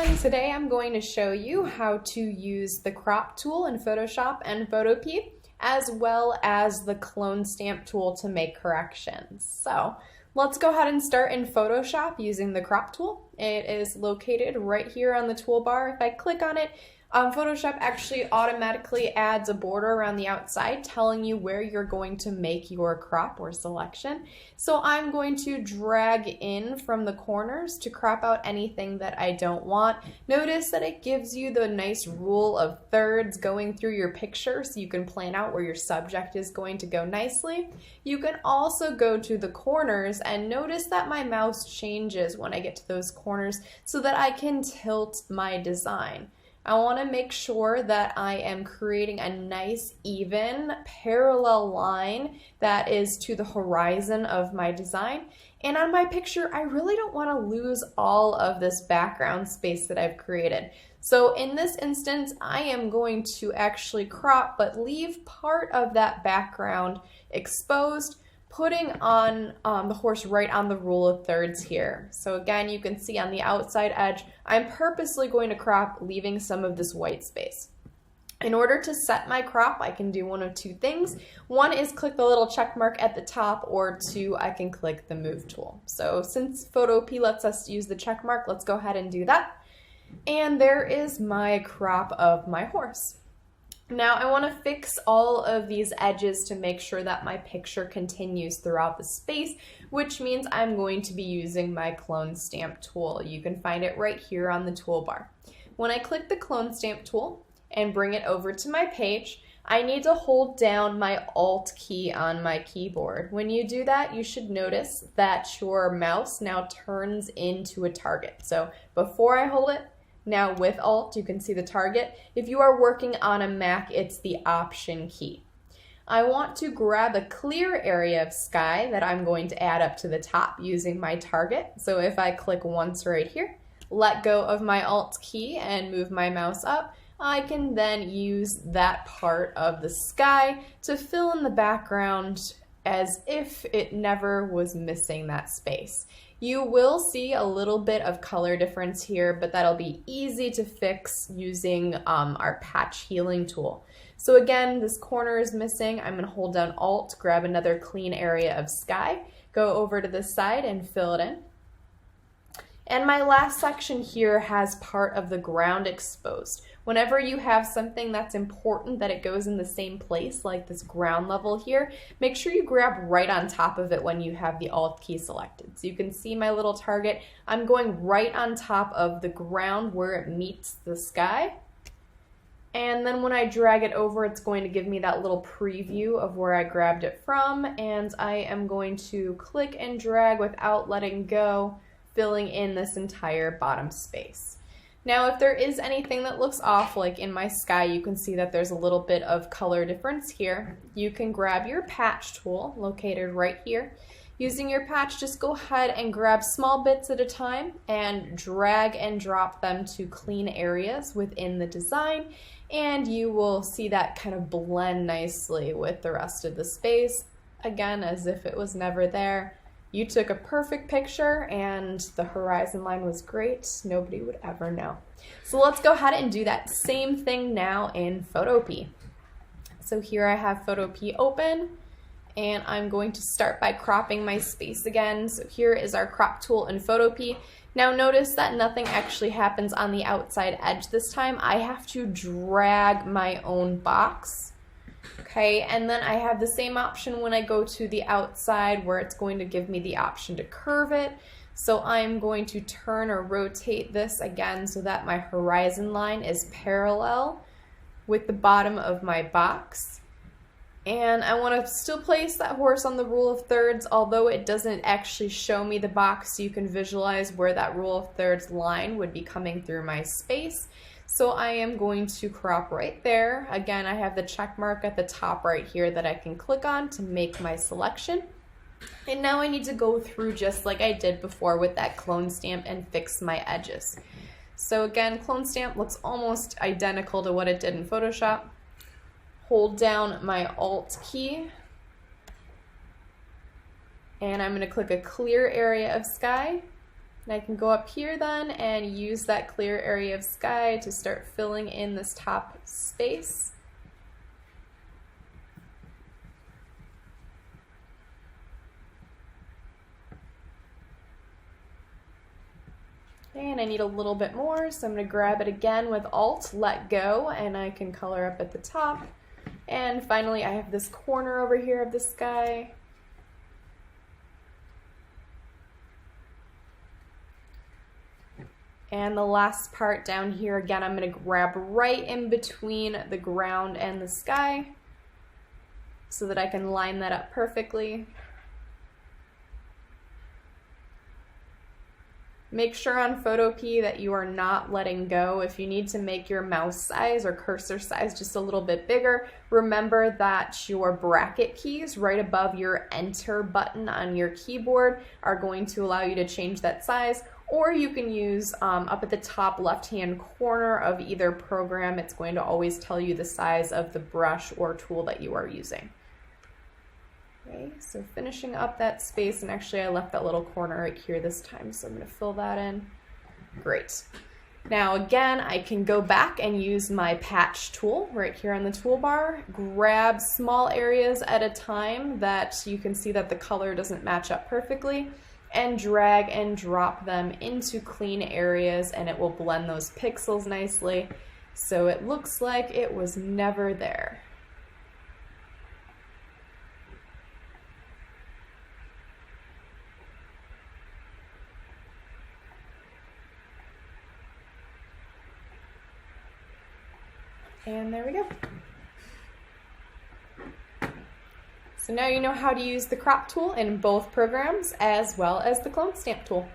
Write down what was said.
everyone, today I'm going to show you how to use the crop tool in Photoshop and Photopea, as well as the clone stamp tool to make corrections. So let's go ahead and start in Photoshop using the crop tool. It is located right here on the toolbar. If I click on it, Photoshop actually automatically adds a border around the outside telling you where you're going to make your crop or selection. So I'm going to drag in from the corners to crop out anything that I don't want. Notice that it gives you the nice rule of thirds going through your picture so you can plan out where your subject is going to go nicely. You can also go to the corners and notice that my mouse changes when I get to those corners so that I can tilt my design. I want to make sure that I am creating a nice, even, parallel line that is to the horizon of my design. And on my picture, I really don't want to lose all of this background space that I've created. So in this instance, I am going to actually crop, but leave part of that background exposed, putting on the horse right on the rule of thirds here. So again, you can see on the outside edge, I'm purposely going to crop, leaving some of this white space. In order to set my crop, I can do one of two things. One is click the little check mark at the top, or two, I can click the move tool. So since Photopea lets us use the check mark, let's go ahead and do that. And there is my crop of my horse. Now I want to fix all of these edges to make sure that my picture continues throughout the space, which means I'm going to be using my clone stamp tool. You can find it right here on the toolbar. When I click the clone stamp tool and bring it over to my page, I need to hold down my Alt key on my keyboard. When you do that, you should notice that your mouse now turns into a target. So before I hold it, now with Alt, you can see the target. If you are working on a Mac, it's the Option key. I want to grab a clear area of sky that I'm going to add up to the top using my target. So if I click once right here, let go of my Alt key and move my mouse up, I can then use that part of the sky to fill in the background as if it never was missing that space. You will see a little bit of color difference here, but that'll be easy to fix using our patch healing tool. So again, this corner is missing. I'm going to hold down Alt, grab another clean area of sky, go over to this side and fill it in. And my last section here has part of the ground exposed. Whenever you have something that's important that it goes in the same place, like this ground level here, make sure you grab right on top of it when you have the Alt key selected. So you can see my little target. I'm going right on top of the ground where it meets the sky. And then when I drag it over, it's going to give me that little preview of where I grabbed it from. And I am going to click and drag without letting go, filling in this entire bottom space. Now, if there is anything that looks off, like in my sky, you can see that there's a little bit of color difference here. You can grab your patch tool, located right here. Using your patch, just go ahead and grab small bits at a time and drag and drop them to clean areas within the design, and you will see that kind of blend nicely with the rest of the space, again, as if it was never there. You took a perfect picture and the horizon line was great. Nobody would ever know. So let's go ahead and do that same thing now in Photopea. So here I have Photopea open, and I'm going to start by cropping my space again. So here is our crop tool in Photopea. Now notice that nothing actually happens on the outside edge this time. I have to drag my own box. Okay, and then I have the same option when I go to the outside where it's going to give me the option to curve it. So I'm going to turn or rotate this again so that my horizon line is parallel with the bottom of my box. And I want to still place that horse on the rule of thirds, although it doesn't actually show me the box, so you can visualize where that rule of thirds line would be coming through my space. So I am going to crop right there. Again, I have the check mark at the top right here that I can click on to make my selection. And now I need to go through just like I did before with that clone stamp and fix my edges. So again, clone stamp looks almost identical to what it did in Photoshop. Hold down my Alt key, and I'm going to click a clear area of sky, And I can go up here then and use that clear area of sky to start filling in this top space. Okay, and I need a little bit more, so I'm going to grab it again with Alt, let go, and I can color up at the top. And finally, I have this corner over here of the sky. And the last part down here, again, I'm going to grab right in between the ground and the sky so that I can line that up perfectly. Make sure on Photopea that you are not letting go. If you need to make your mouse size or cursor size just a little bit bigger, remember that your bracket keys right above your Enter button on your keyboard are going to allow you to change that size, or you can use up at the top left-hand corner of either program, it's going to always tell you the size of the brush or tool that you are using. Okay, so finishing up that space, and actually I left that little corner right here this time, so I'm going to fill that in. Great. Now again, I can go back and use my patch tool right here on the toolbar, grab small areas at a time that you can see that the color doesn't match up perfectly, and drag and drop them into clean areas, and it will blend those pixels nicely, so it looks like it was never there. And there we go. So now you know how to use the crop tool in both programs as well as the clone stamp tool.